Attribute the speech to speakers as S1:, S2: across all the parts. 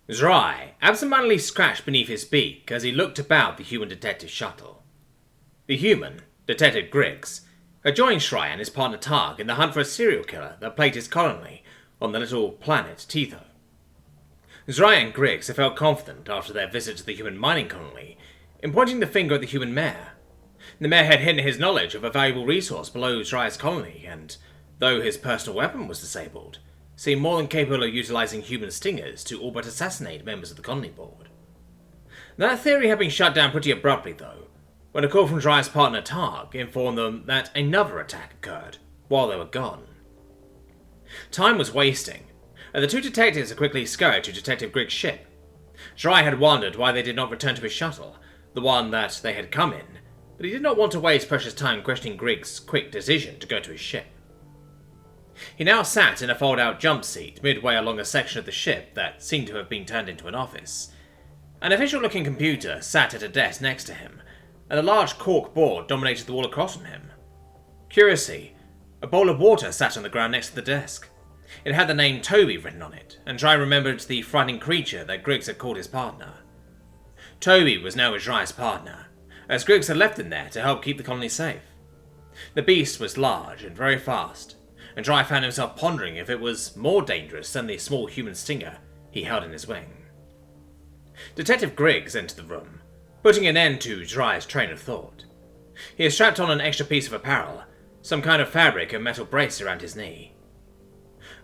S1: Rai absentmindedly scratched beneath his beak as he looked about the human detective shuttle. The human, Detective Griggs, had joined Shry and his partner Targ in the hunt for a serial killer that plagued his colony on the little planet Tetho. Rai and Griggs had felt confident after their visit to the human mining colony in pointing the finger at the human mayor. The mayor had hidden his knowledge of a valuable resource below Rai's colony, and, though his personal weapon was disabled, seemed more than capable of utilizing human stingers to all but assassinate members of the colony board. That theory had been shut down pretty abruptly, though, when a call from Rai's partner Targ informed them that another attack occurred while they were gone. Time was wasting, and the two detectives had quickly scurried to Detective Griggs' ship. Rai had wondered why they did not return to his shuttle, the one that they had come in, but he did not want to waste precious time questioning Griggs' quick decision to go to his ship. He now sat in a fold-out jump seat midway along a section of the ship that seemed to have been turned into an office. An official-looking computer sat at a desk next to him, and a large cork board dominated the wall across from him. Curiously, a bowl of water sat on the ground next to the desk. It had the name Toby written on it, and Rai remembered the frightening creature that Griggs had called his partner. Toby was now Rai's partner, as Griggs had left him there to help keep the colony safe. The beast was large and very fast, and Rai found himself pondering if it was more dangerous than the small human stinger he held in his wing. Detective Griggs entered the room, putting an end to Rai's train of thought. He had strapped on an extra piece of apparel, some kind of fabric and metal brace around his knee.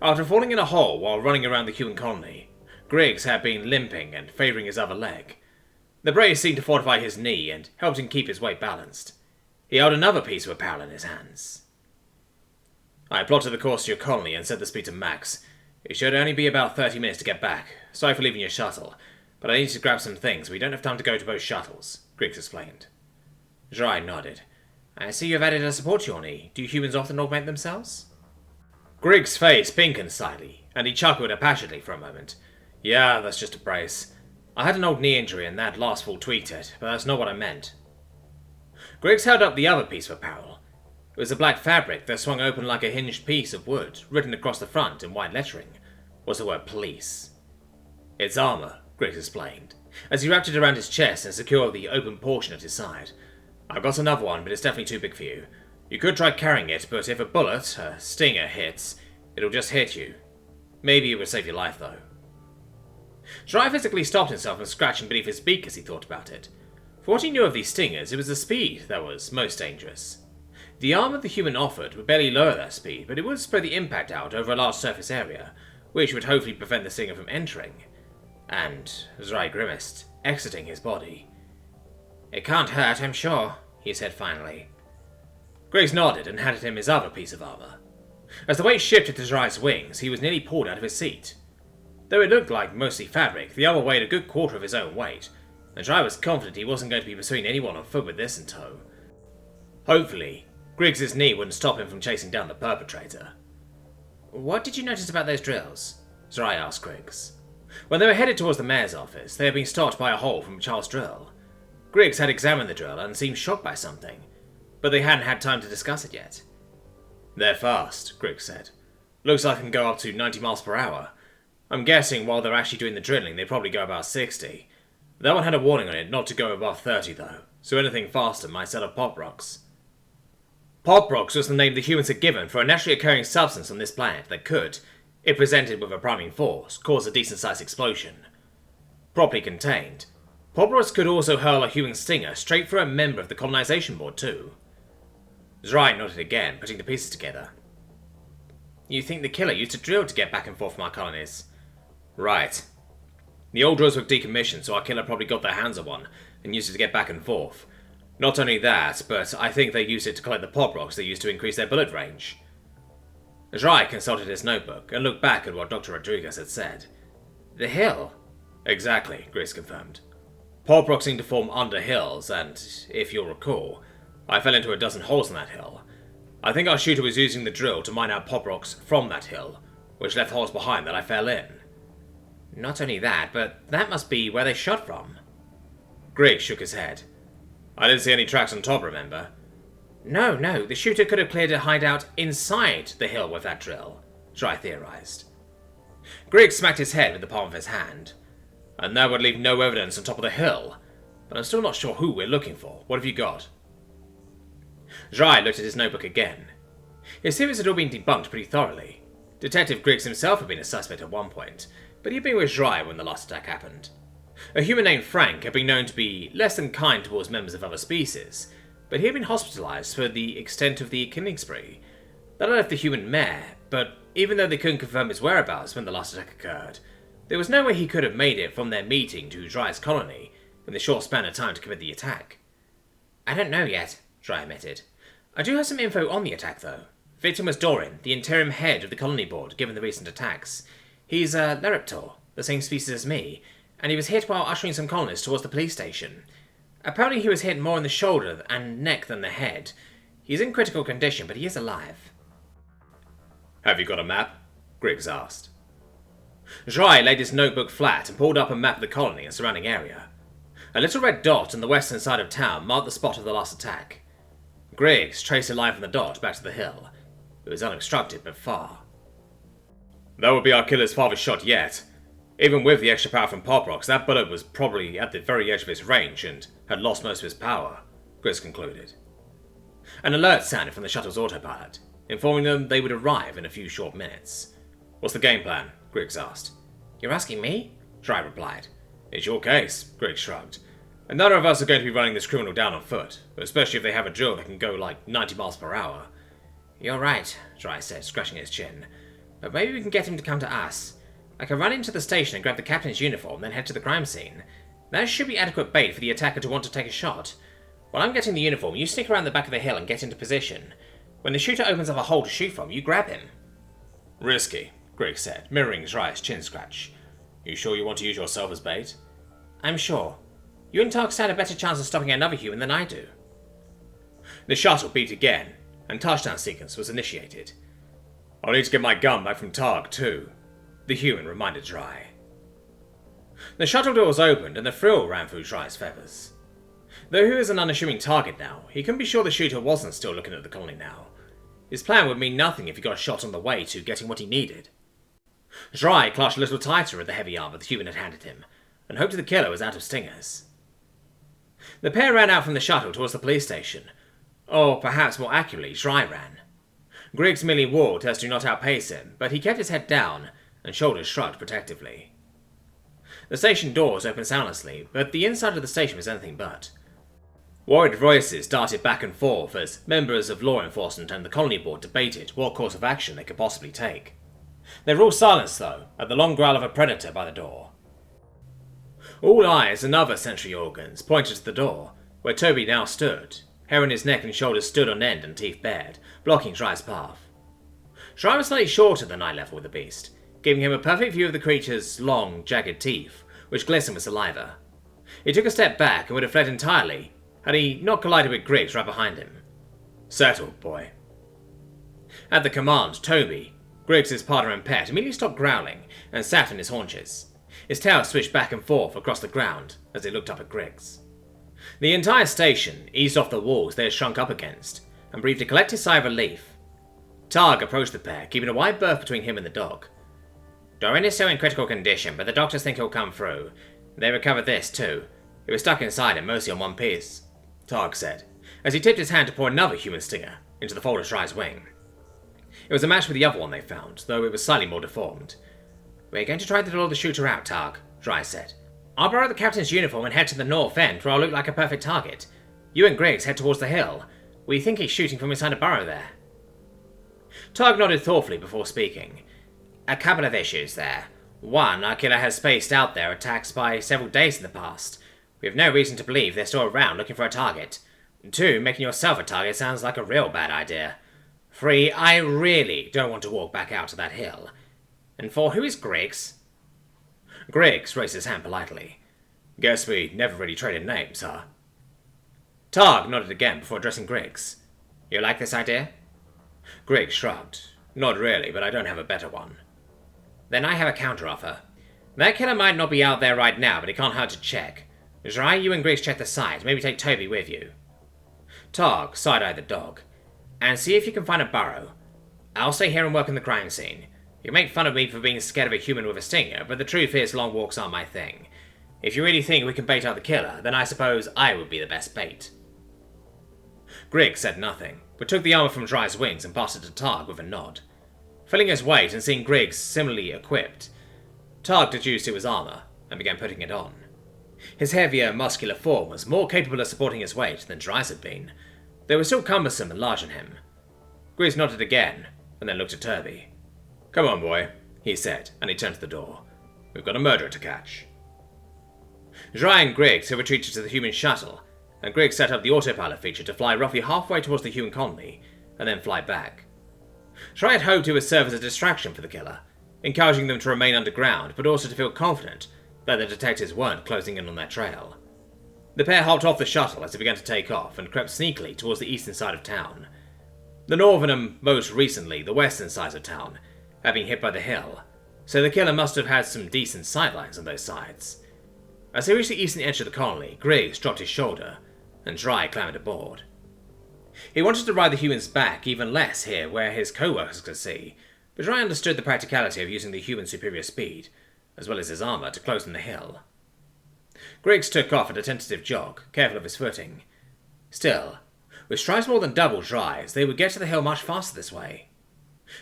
S1: After falling in a hole while running around the human colony, Griggs had been limping and favouring his other leg. The brace seemed to fortify his knee and helped him keep his weight balanced. He held another piece of apparel in his hands. I plotted the course to your colony and set the speed to max. It should only be about 30 minutes to get back. Sorry for leaving your shuttle, but I need to grab some things. We don't have time to go to both shuttles, Griggs explained. Rai nodded. I see you've added a support to your knee. Do humans often augment themselves? Griggs' face pinkened slightly, and he chuckled passionately for a moment. Yeah, that's just a brace. I had an old knee injury and that last fall tweaked it, but that's not what I meant. Griggs held up the other piece of apparel. It was a black fabric that swung open like a hinged piece of wood. Written across the front in white lettering was the word police. It's armour, Griggs explained, as he wrapped it around his chest and secured the open portion at his side. I've got another one, but it's definitely too big for you. You could try carrying it, but if a bullet, a stinger, hits, it'll just hit you. Maybe it would save your life, though. Rai physically stopped himself from scratching beneath his beak as he thought about it. For what he knew of these stingers, it was the speed that was most dangerous. The armour the human offered would barely lower that speed, but it would spread the impact out over a large surface area, which would hopefully prevent the stinger from entering, and, as Rai grimaced, exiting his body. It can't hurt, I'm sure, he said finally. Griggs nodded and handed him his other piece of armour. As the weight shifted to Rai's wings, he was nearly pulled out of his seat. Though it looked like mostly fabric, the armour weighed a good quarter of his own weight, and Rai was confident he wasn't going to be pursuing anyone on foot with this in tow. Hopefully, Griggs' knee wouldn't stop him from chasing down the perpetrator. What did you notice about those drills? Rai asked Griggs. When they were headed towards the mayor's office, they had been stopped by a hole from Charles' drill. Griggs had examined the drill and seemed shocked by something, but they hadn't had time to discuss it yet. They're fast, Griggs said. Looks like they can go up to 90 miles per hour. I'm guessing while they're actually doing the drilling, they probably go about 60. That one had a warning on it not to go above 30 though, so anything faster might set up pop rocks. Pop rocks was the name the humans had given for a naturally occurring substance on this planet that could, if presented with a priming force, cause a decent-sized explosion. Properly contained, pop rocks could also hurl a human stinger straight for a member of the colonization board too. Rai nodded again, putting the pieces together. You think the killer used a drill to get back and forth from our colonies? Right. The old drills were decommissioned, so our killer probably got their hands on one and used it to get back and forth. Not only that, but I think they used it to collect the pop rocks they used to increase their bullet range. Rai consulted his notebook and looked back at what Dr. Rodriguez had said. The hill? Exactly, Griggs confirmed. Pop rocks seem to form under hills, and, if you'll recall, I fell into a dozen holes in that hill. I think our shooter was using the drill to mine out pop rocks from that hill, which left holes behind that I fell in. Not only that, but that must be where they shot from. Griggs shook his head. I didn't see any tracks on top, remember? No, the shooter could have cleared a hideout inside the hill with that drill, Rai theorized. Griggs smacked his head with the palm of his hand. And that would leave no evidence on top of the hill. But I'm still not sure who we're looking for. What have you got? Dry looked at his notebook again. His theories had all been debunked pretty thoroughly. Detective Griggs himself had been a suspect at one point, but he'd been with Dry when the last attack happened. A human named Frank had been known to be less than kind towards members of other species, but he had been hospitalized for the extent of the killing spree. That left the human mayor, but even though they couldn't confirm his whereabouts when the last attack occurred, there was no way he could have made it from their meeting to Dry's colony in the short span of time to commit the attack. I don't know yet, Dry admitted. I do have some info on the attack, though. Victim was Doran, the interim head of the colony board, given the recent attacks. He's a Leraptor, the same species as me, and he was hit while ushering some colonists towards the police station. Apparently he was hit more in the shoulder and neck than the head. He's in critical condition, but he is alive. Have you got a map? Griggs asked. Dry laid his notebook flat and pulled up a map of the colony and surrounding area. A little red dot on the western side of town marked the spot of the last attack. Griggs traced a line from the dot back to the hill. It was unobstructed but far. That would be our killer's farthest shot yet. Even with the extra power from Pop Rocks, that bullet was probably at the very edge of its range and had lost most of its power, Griggs concluded. An alert sounded from the shuttle's autopilot, informing them they would arrive in a few short minutes. What's the game plan? Griggs asked. You're asking me? Dry replied. It's your case, Griggs shrugged. And none of us are going to be running this criminal down on foot, especially if they have a drill that can go like 90 miles per hour. You're right, Dry said, scratching his chin. But maybe we can get him to come to us. I can run into the station and grab the captain's uniform, then head to the crime scene. That should be adequate bait for the attacker to want to take a shot. While I'm getting the uniform, you sneak around the back of the hill and get into position. When the shooter opens up a hole to shoot from, you grab him. Risky, Griggs said, mirroring Dry's chin scratch. You sure you want to use yourself as bait? I'm sure. You and Targ stand a better chance of stopping another human than I do. The shuttle beeped again, and touchdown sequence was initiated. I'll need to get my gun back from Targ, too, the human reminded Dry. The shuttle doors opened, and the thrill ran through Dry's feathers. Though he was an unassuming target now, he couldn't be sure the shooter wasn't still looking at the colony now. His plan would mean nothing if he got shot on the way to getting what he needed. Dry clutched a little tighter at the heavy armor the human had handed him, and hoped the killer was out of stingers. The pair ran out from the shuttle towards the police station. Or, perhaps more accurately, Dry ran. Griggs merely walked as to not outpace him, but he kept his head down, and shoulders shrugged protectively. The station doors opened soundlessly, but the inside of the station was anything but. Worried voices darted back and forth as members of law enforcement and the colony board debated what course of action they could possibly take. They were all silenced, though, at the long growl of a predator by the door. All eyes and other sensory organs pointed to the door, where Toby now stood. Hair on his neck and shoulders stood on end and teeth bared, blocking Dry's path. Dry was slightly shorter than eye level with the beast, giving him a perfect view of the creature's long, jagged teeth, which glistened with saliva. He took a step back and would have fled entirely, had he not collided with Griggs right behind him. Settled, boy. At the command, Toby, Griggs' partner and pet, immediately stopped growling and sat on his haunches. His tail swished back and forth across the ground as he looked up at Griggs. The entire station eased off the walls they had shrunk up against, and breathed a collective sigh of relief. Targ approached the pair, keeping a wide berth between him and the dog. Doran is still in critical condition, but the doctors think he'll come through. They recovered this, too. It was stuck inside him, mostly on one piece, Targ said, as he tipped his hand to pour another human stinger into the fold of Dry's wing. It was a match with the other one they found, though it was slightly more deformed. We're going to try to draw the shooter out, Targ, Dry said. I'll borrow the captain's uniform and head to the north end, where I'll look like a perfect target. You and Griggs head towards the hill. We think he's shooting from inside a burrow there. Targ nodded thoughtfully before speaking. A couple of issues there. One, our killer has spaced out their attacks by several days in the past. We have no reason to believe they're still around looking for a target. Two, making yourself a target sounds like a real bad idea. Three, I really don't want to walk back out to that hill. And four, who is Griggs? Griggs raised his hand politely. Guess we never really traded names, huh? Targ nodded again before addressing Griggs. You like this idea? Griggs shrugged. Not really, but I don't have a better one. Then I have a counteroffer. That killer might not be out there right now, but it can't hurt to check. Dry, you and Griggs check the site, maybe take Toby with you. Targ side-eyed the dog. And see if you can find a burrow. I'll stay here and work in the crime scene. You can make fun of me for being scared of a human with a stinger, but the truth is long walks aren't my thing. If you really think we can bait out the killer, then I suppose I would be the best bait. Griggs said nothing, but took the armor from Dry's wings and passed it to Targ with a nod. Feeling his weight and seeing Griggs similarly equipped, Targ deduced it was armor and began putting it on. His heavier, muscular form was more capable of supporting his weight than Dry's had been. They were still cumbersome and large on him. Griggs nodded again, and then looked at Turby. "Come on, boy," he said, and he turned to the door. "We've got a murderer to catch." Dry and Griggs had retreated to the human shuttle, and Griggs set up the autopilot feature to fly roughly halfway towards the human colony, and then fly back. Dry had hoped it would serve as a distraction for the killer, encouraging them to remain underground, but also to feel confident that the detectives weren't closing in on their trail. The pair hopped off the shuttle as it began to take off and crept sneakily towards the eastern side of town. The northern and, most recently, the western sides of town had been hit by the hill, so the killer must have had some decent sightlines on those sides. As they reached the eastern edge of the colony, Griggs dropped his shoulder, and Dry clambered aboard. He wanted to ride the human's back even less here where his co-workers could see, but Dry understood the practicality of using the human's superior speed, as well as his armor, to close in the hill. Griggs took off at a tentative jog, careful of his footing. Still, with strides more than double Dry's, they would get to the hill much faster this way.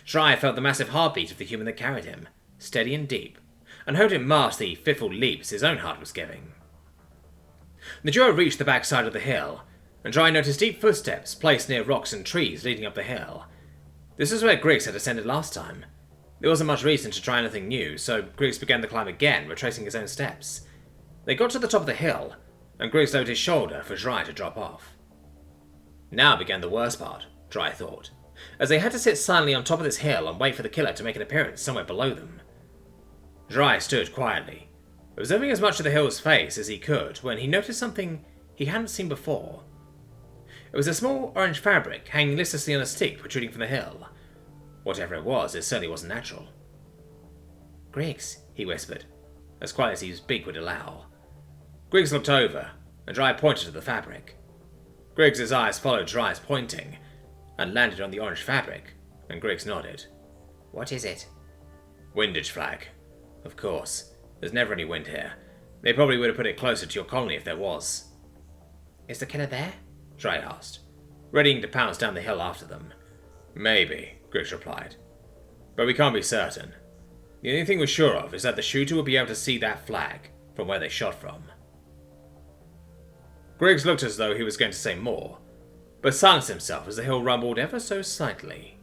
S1: Dry felt the massive heartbeat of the human that carried him, steady and deep, and hoped it masked the fitful leaps his own heart was giving. The duo reached the back side of the hill, and Dry noticed deep footsteps placed near rocks and trees leading up the hill. This was where Griggs had ascended last time. There wasn't much reason to try anything new, so Griggs began the climb again, retracing his own steps. They got to the top of the hill, and Griggs lowered his shoulder for Dry to drop off. Now began the worst part, Dry thought, as they had to sit silently on top of this hill and wait for the killer to make an appearance somewhere below them. Dry stood quietly, observing as much of the hill's face as he could when he noticed something he hadn't seen before. It was a small orange fabric hanging listlessly on a stick protruding from the hill. Whatever it certainly wasn't natural. "Griggs," he whispered, as quiet as his beak would allow. Griggs looked over, and Dry pointed to the fabric. Griggs's eyes followed Dry's pointing, and landed on the orange fabric, and Griggs nodded. "What is it?" "Windage flag. Of course. There's never any wind here. They probably would have put it closer to your colony if there was." "Is the killer there?" Dry asked, readying to pounce down the hill after them. "Maybe," Griggs replied. "But we can't be certain. The only thing we're sure of is that the shooter will be able to see that flag from where they shot from." Griggs looked as though he was going to say more, but silenced himself as the hill rumbled ever so slightly.